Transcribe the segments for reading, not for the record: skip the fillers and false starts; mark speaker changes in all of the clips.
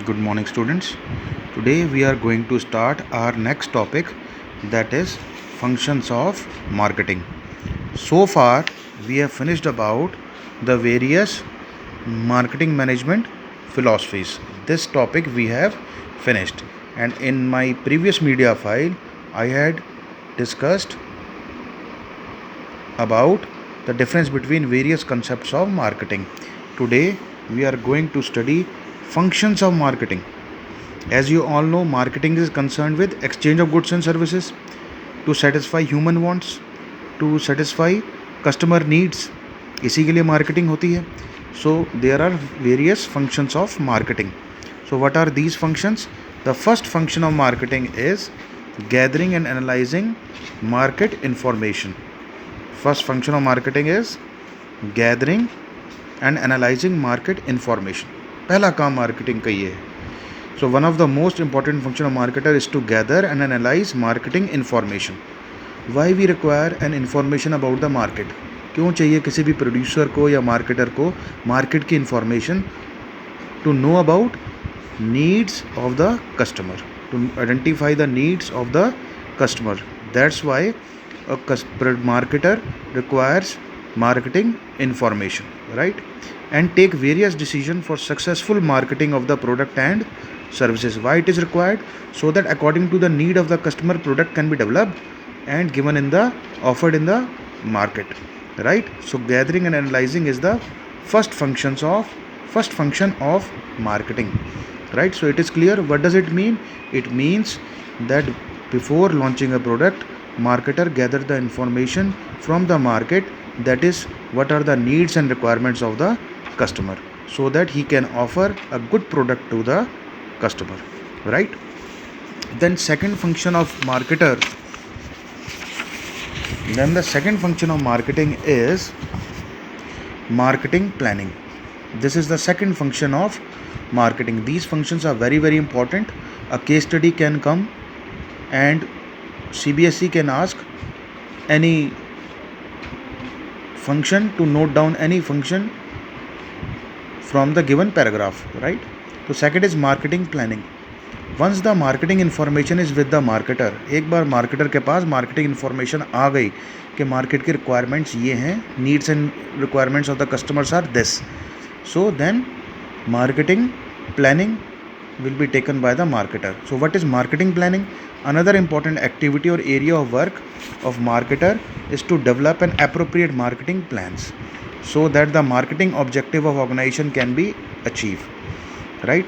Speaker 1: Good morning, students. Today we are going to start our next topic, that is functions of marketing. So far, we have finished about the various marketing management philosophies. This topic we have finished, and in my previous media file, I had discussed about the difference between various concepts of marketing. Today, we are going to study functions of marketing. As you all know, marketing is concerned with exchange of goods and services to satisfy human wants, to satisfy customer needs. इसी के लिए marketing होती है. So there are various functions of marketing. So what are these functions? The first function of marketing is gathering and analyzing market information. First function of marketing is gathering and analyzing market information. पहला काम marketing का ये है. So one of the most important function of marketer is to gather and analyze marketing information. Why we require an information about the market? क्यों चाहिए किसी भी producer को या मार्केटर को मार्केट की information? To know about needs of the customer, to identify the needs of the customer. That's why a marketer requires marketing information, right? And take various decisions for successful marketing of the product and services. Why it is required? So that according to the need of the customer, product can be developed and given in the offered in the market, right? So gathering and analyzing is the first function of marketing, right? So it is clear. What does it mean? It means that before launching a product, marketer gather the information from the market, that is what are the needs and requirements of the customer, so that he can offer a good product to the customer, right? Then the second function of marketing is marketing planning. This is the second function of marketing. These functions are very, very important. A case study can come and CBSE can ask any function to note down any function from the given paragraph, right? So second is marketing planning. Once the marketing information is with the marketer, एक बार marketer के पास marketing information आ गई कि market के requirements ये हैं, needs and requirements of the customers are this. So then marketing planning will be taken by the marketer. So what is marketing planning? Another important activity or area of work of marketer is to develop an appropriate marketing plans so that the marketing objective of organization can be achieved, right?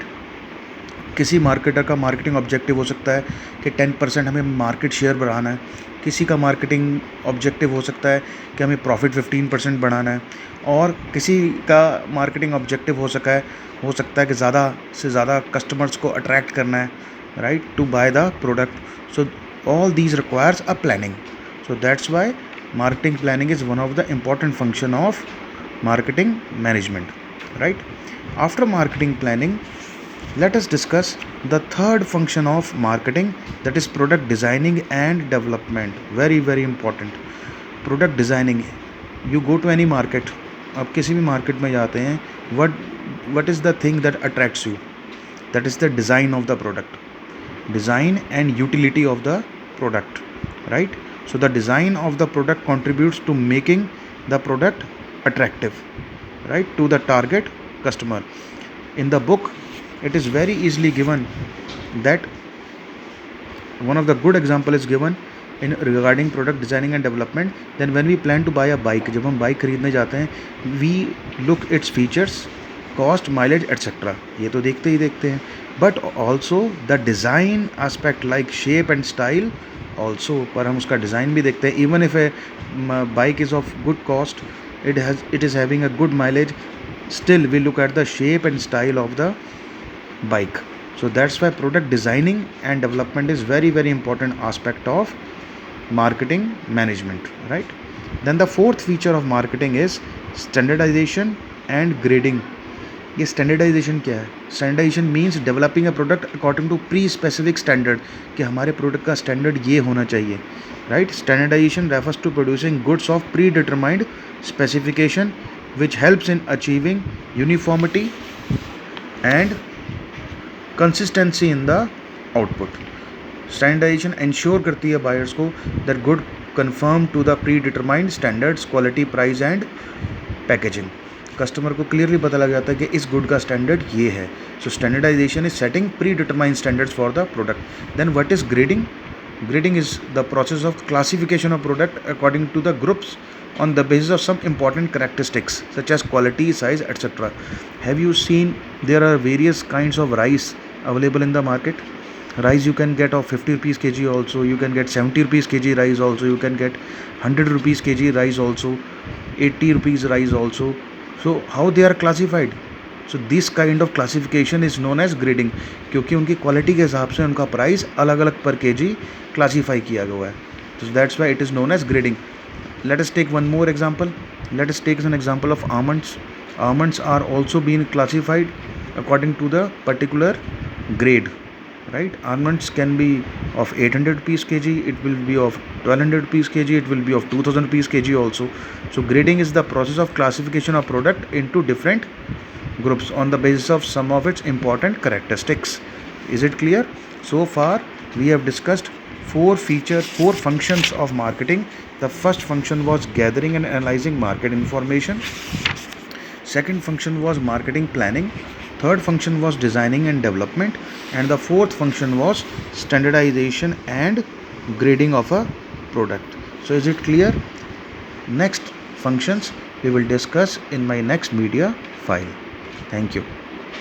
Speaker 1: किसी marketer का marketing objective हो सकता है कि 10% हमें market share बढ़ाना है. किसी का मार्केटिंग ऑब्जेक्टिव हो सकता है कि हमें प्रॉफिट 15% बढ़ाना है. और किसी का मार्केटिंग ऑब्जेक्टिव हो सकता है कि ज़्यादा से ज़्यादा कस्टमर्स को अट्रैक्ट करना है, right, to buy the product. So all these requires a planning. So that's why marketing planning is one of the important function of marketing management, right? After marketing planning, let us discuss the third function of marketing, that is product designing and development. Very, very important. Product designing. You go to any market, आप किसी भी market में जाते हैं, what is the thing that attracts you? That is the design of the product, design and utility of the product, right? So the design of the product contributes to making the product attractive, right, to the target customer. In the book, it is very easily given that one of the good example is given in regarding product designing and development. Then when we plan to buy a bike, जब हम bike खरीदने जाते हैं, we look its features, cost, mileage, etc. ये तो देखते ही देखते हैं, but also the design aspect like shape and style also, पर हम उसका डिज़ाइन भी देखते हैं. Even if A bike is of good cost, it is having a good mileage, still we look at the shape and style of the bike. So that's why product designing and development is very, very important aspect of marketing management, right? Then the fourth feature of marketing is standardization and grading. ये standardization क्या है? Standardization means developing a product according to pre specific standard, कि हमारे product का standard ये होना चाहिए, right? Standardization refers to producing goods of pre determined specification which helps in achieving uniformity and consistency in the output. Standardization ensure करती है buyers को that good conform to the pre determined standards, quality, price and packaging. Customer को clearly पता लग जाता है कि इस गुड का स्टैंडर्ड ये है. So standardization is setting pre determined standards for the product. Then what is grading? Grading is the process of classification of product according to the groups on the basis of some important characteristics such as quality, size, etc. Have you seen there are various kinds of rice available in the market? Rice you can get of 50 rupees kg also, you can get 70 rupees kg rice also, you can get 100 rupees kg rice also, 80 rupees rice also. So how they are classified? So this kind of classification is known as grading, क्योंकि उनकी quality के हिसाब से उनका price अलग अलग पर KG classify किया गया है. तो that's why it is known as grading. Let us take one more example. Let us take an example of almonds. Almonds are also being classified according to the particular grade, right? Almonds can be of 800 rupees kg, it will be of 1200 rupees kg, it will be of 2000 rupees kg also. So grading is the process of classification of product into different groups on the basis of some of its important characteristics. Is it clear? So far we have discussed four functions of marketing. The first function was gathering and analyzing market information. Second function was marketing planning. Third function was designing and development, and the fourth function was standardization and grading of a product. So is it clear? Next functions we will discuss in my next media file. Thank you.